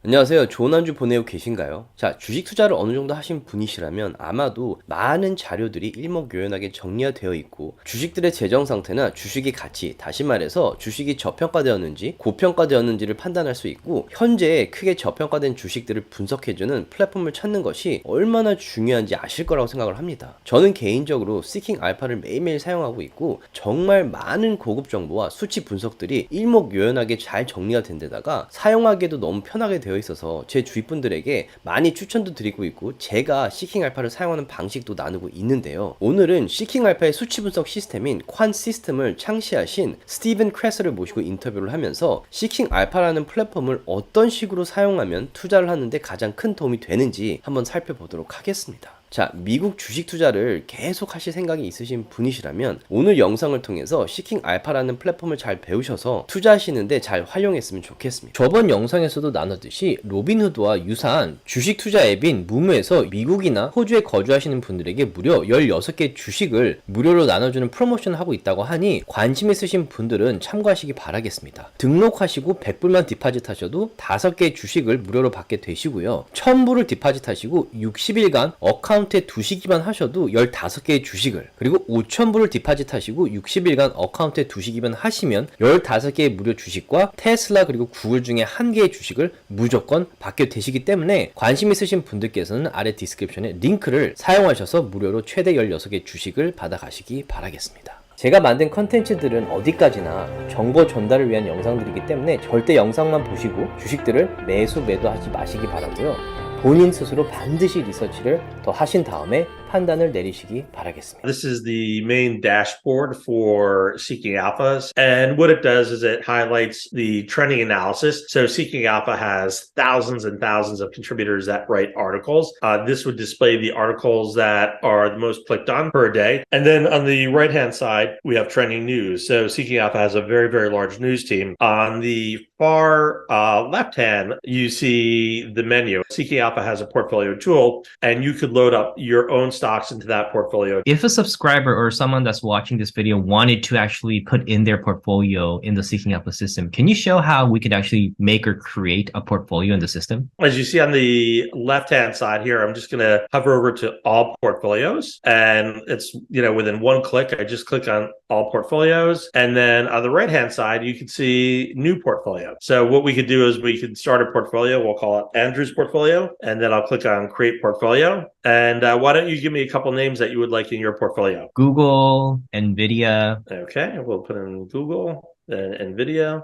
안녕하세요. 좋은 한 주 보내고 계신가요? 자, 주식 투자를 어느 정도 하신 분이시라면 아마도 많은 자료들이 일목요연하게 정리가 되어 있고 주식들의 재정 상태나 주식의 가치, 다시 말해서 주식이 저평가되었는지 고평가되었는지를 판단할 수 있고 현재 크게 저평가된 주식들을 분석해주는 플랫폼을 찾는 것이 얼마나 중요한지 아실 거라고 생각을 합니다. 저는 개인적으로 시킹 알파를 매일매일 사용하고 있고 정말 많은 고급 정보와 수치 분석들이 일목요연하게 잘 정리가 된 데다가 사용하기에도 너무 편하게 되어 있어서 제 주위 분들에게 많이 추천도 드리고 있고 제가 시킹 알파를 사용하는 방식도 나누고 있는데요. 오늘은 시킹 알파의 수치 분석 시스템인 퀀 시스템을 창시하신 스티븐 크레스를 모시고 인터뷰를 하면서 시킹 알파라는 플랫폼을 어떤 식으로 사용하면 투자를 하는데 가장 큰 도움이 되는지 한번 살펴보도록 하겠습니다. 자, 미국 주식 투자를 계속 하실 생각이 있으신 분이시라면 오늘 영상을 통해서 시킹 알파라는 플랫폼을 잘 배우셔서 투자하시는데 잘 활용했으면 좋겠습니다. 저번 영상에서도 나눴듯이 로빈후드와 유사한 주식 투자 앱인 무무에서 미국이나 호주에 거주하시는 분들에게 무려 16개 주식을 무료로 나눠주는 프로모션을 하고 있다고 하니 관심 있으신 분들은 참고하시기 바라겠습니다. 등록하시고 100불만 디파짓 하셔도 5개의 주식을 무료로 받게 되시고요. 1000불을 디파짓 하시고 60일간 어카운트에 두시기만 하셔도 15개의 주식을, 그리고 5000불을 디파짓 하시고 60일간 어카운트에 두시기만 하시면 15개의 무료 주식과 테슬라 그리고 구글 중에 1개의 주식을 무조건 받게 되시기 때문에 관심 있으신 분들께서는 아래 디스크립션에 링크를 사용하셔서 무료로 최대 16개 주식을 받아가시기 바라겠습니다. 제가 만든 컨텐츠들은 어디까지나 정보 전달을 위한 영상들이기 때문에 절대 영상만 보시고 주식들을 매도하지 마시기 바라고요. 본인 스스로 반드시 리서치를 더 하신 다음에 판단을 내리시기 바라겠습니다. This is the main dashboard for Seeking Alphas. And what it does is it highlights the trending analysis. So Seeking Alpha has thousands and thousands of contributors that write articles. This would display the articles that are the most clicked on per day. And then on the right-hand side, we have trending news. So Seeking Alpha has a very, very large news team. On the far left-hand, you see the menu. Seeking Alpha has a portfolio tool, and you could load up your own stocks into that portfolio. If a subscriber or someone that's watching this video wanted to actually put in their portfolio in the Seeking Alpha system, can you show how we could actually make or create a portfolio in the system? As you see on the left-hand side here, I'm just going to hover over to all portfolios, and it's, within one click, I just click on all portfolios. And then on the right-hand side, you can see new portfolio. So what we could do is we could start a portfolio. We'll call it Andrew's portfolio, and then I'll click on create portfolio. And why don't you give me a couple names that you would like in your portfolio? Google, NVIDIA. Okay, we'll put in Google, then NVIDIA.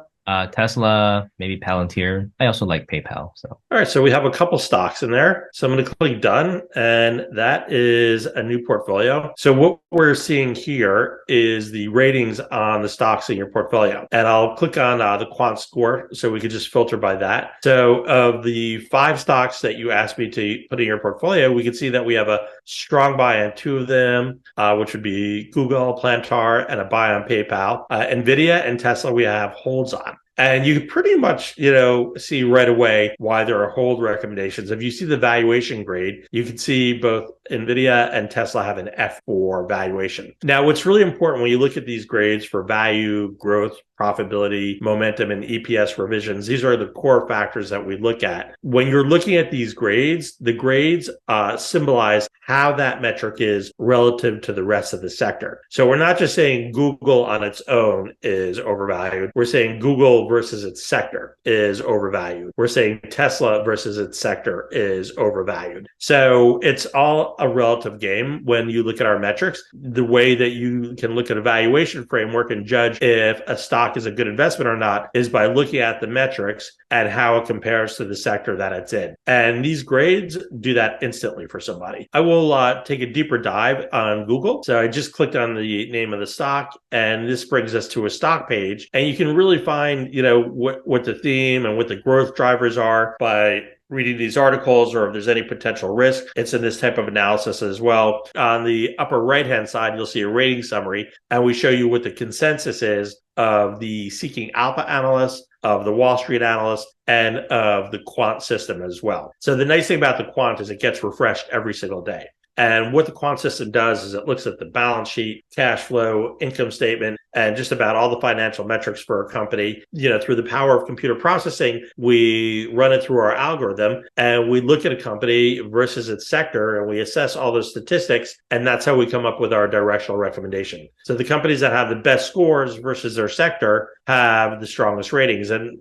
Tesla, maybe Palantir. I also like PayPal. So, all right, so we have a couple stocks in there. So I'm going to click done, and that is a new portfolio. So what we're seeing here is the ratings on the stocks in your portfolio. And I'll click on the quant score so we could just filter by that. So of the 5 stocks that you asked me to put in your portfolio, we can see that we have a strong buy on 2 of them, which would be Google, Plantar, and a buy on PayPal. NVIDIA and Tesla we have holds on. And you pretty much, see right away why there are hold recommendations. If you see the valuation grade, you can see both NVIDIA and Tesla have an F4 valuation. Now, what's really important when you look at these grades for value, growth, profitability, momentum, and EPS revisions, these are the core factors that we look at. When you're looking at these grades, the grades symbolize how that metric is relative to the rest of the sector. So we're not just saying Google on its own is overvalued. We're saying Google versus its sector is overvalued. We're saying Tesla versus its sector is overvalued. So it's all a relative game when you look at our metrics. The way that you can look at a valuation framework and judge if a stock is a good investment or not is by looking at the metrics and how it compares to the sector that it's in. And these grades do that instantly for somebody. I will take a deeper dive on Google. So I just clicked on the name of the stock, and this brings us to a stock page. And you can really find, what the theme and what the growth drivers are by reading these articles, or if there's any potential risk. It's in this type of analysis as well. On the upper right-hand side, you'll see a rating summary, and we show you what the consensus is of the Seeking Alpha analysts, of the Wall Street analysts, and of the Quant system as well. So the nice thing about the Quant is it gets refreshed every single day. And what the quant system does is it looks at the balance sheet, cash flow, income statement, and just about all the financial metrics for a company. Through the power of computer processing, we run it through our algorithm and we look at a company versus its sector and we assess all those statistics. And that's how we come up with our directional recommendation. So the companies that have the best scores versus their sector have the strongest ratings. And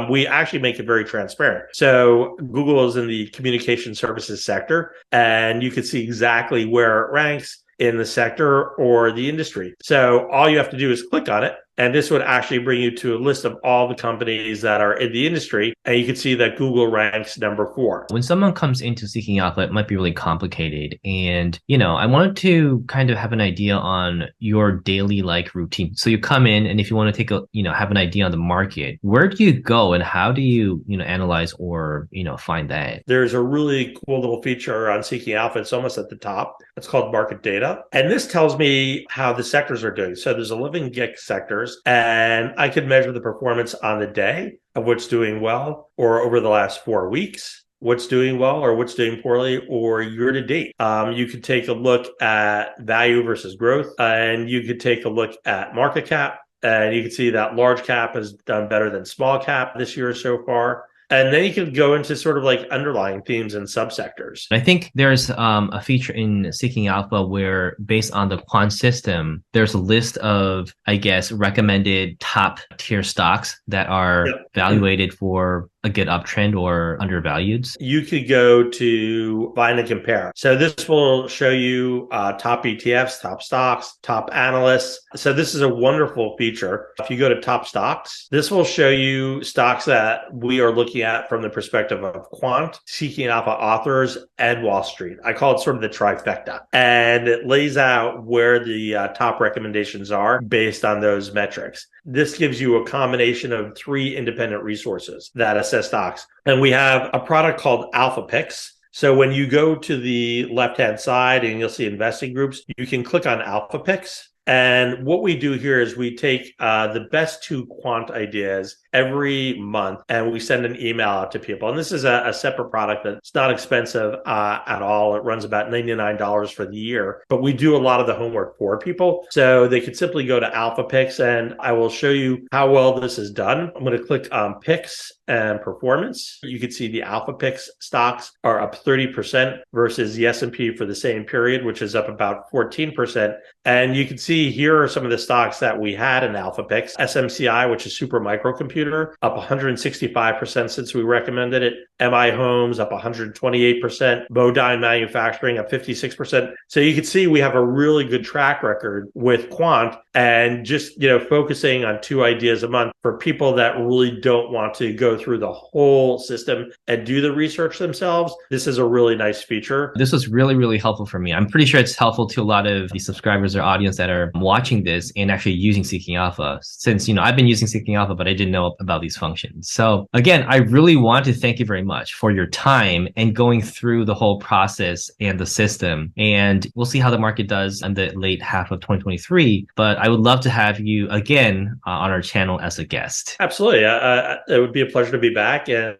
we actually make it very transparent. So Google is in the communication services sector, and you can see exactly where it ranks in the sector or the industry. So all you have to do is click on it, and this would actually bring you to a list of all the companies that are in the industry, and you can see that Google ranks number 4. When someone comes into Seeking Alpha, it might be really complicated. And, I wanted to kind of have an idea on your daily routine. So you come in, and if you want to take have an idea on the market, where do you go and how do you, analyze or, find that? There's a really cool little feature on Seeking Alpha. It's almost at the top. It's called market data. And this tells me how the sectors are doing. So there's 11 GIC sectors, and I could measure the performance on the day of what's doing well, or over the last 4 weeks, what's doing well or what's doing poorly, or year to date. You could take a look at value versus growth, and you could take a look at market cap, and you can see that large cap has done better than small cap this year so far. And then you can go into sort of underlying themes and subsectors. I think there's a feature in Seeking Alpha where, based on the quant system, there's a list of, I guess, recommended top tier stocks that are evaluated for a good uptrend or undervalued. You could go to find and compare. So this will show you top ETFs, top stocks, top analysts. So this is a wonderful feature. If you go to top stocks, this will show you stocks that we are looking at from the perspective of quant, Seeking Alpha authors, and Wall Street. I call it sort of the trifecta. And it lays out where the top recommendations are based on those metrics. This gives you a combination of 3 independent resources that assess stocks. And we have a product called Alpha Picks. So when you go to the left-hand side and you'll see investing groups, you can click on Alpha Picks. And what we do here is we take the best 2 quant ideas every month and we send an email out to people. And this is a separate product that's not expensive at all. It runs about $99 for the year, but we do a lot of the homework for people. So they could simply go to Alpha Picks, and I will show you how well this is done. I'm going to click on Picks and Performance. You can see the Alpha Picks stocks are up 30% versus the S&P for the same period, which is up about 14%. And you can see here are some of the stocks that we had in Alpha Picks. SMCI, which is super microcomputer, up 165% since we recommended it. MI Homes up 128%. Bodine Manufacturing up 56%. So you can see we have a really good track record with quant, and just focusing on 2 ideas a month for people that really don't want to go through the whole system and do the research themselves. This is a really nice feature. This was really, really helpful for me. I'm pretty sure it's helpful to a lot of the subscribers or audience that are watching this and actually using Seeking Alpha, since I've been using Seeking Alpha, but I didn't know about these functions. So again, I really want to thank you very much for your time and going through the whole process and the system. And we'll see how the market does in the late half of 2023. But I would love to have you again on our channel as a guest. Absolutely. It would be a pleasure to be back, and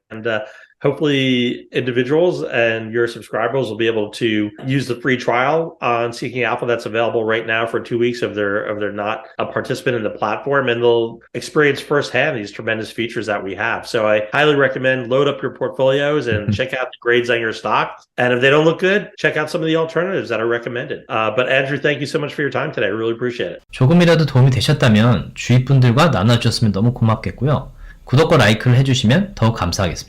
hopefully individuals and your subscribers will be able to use the free trial on Seeking Alpha that's available right now for 2 weeks if they're not a participant in the platform, and they'll experience firsthand these tremendous features that we have. So I highly recommend load up your portfolios and check out the grades on your stocks. And if they don't look good, check out some of the alternatives that are recommended. But Andrew, thank you so much for your time today. I really appreciate it. 조금이라도 도움이 되셨다면 주위 분들과 나눠주셨으면 너무 고맙겠고요. 구독과 라이크를 해주시면 더욱 감사하겠습니다.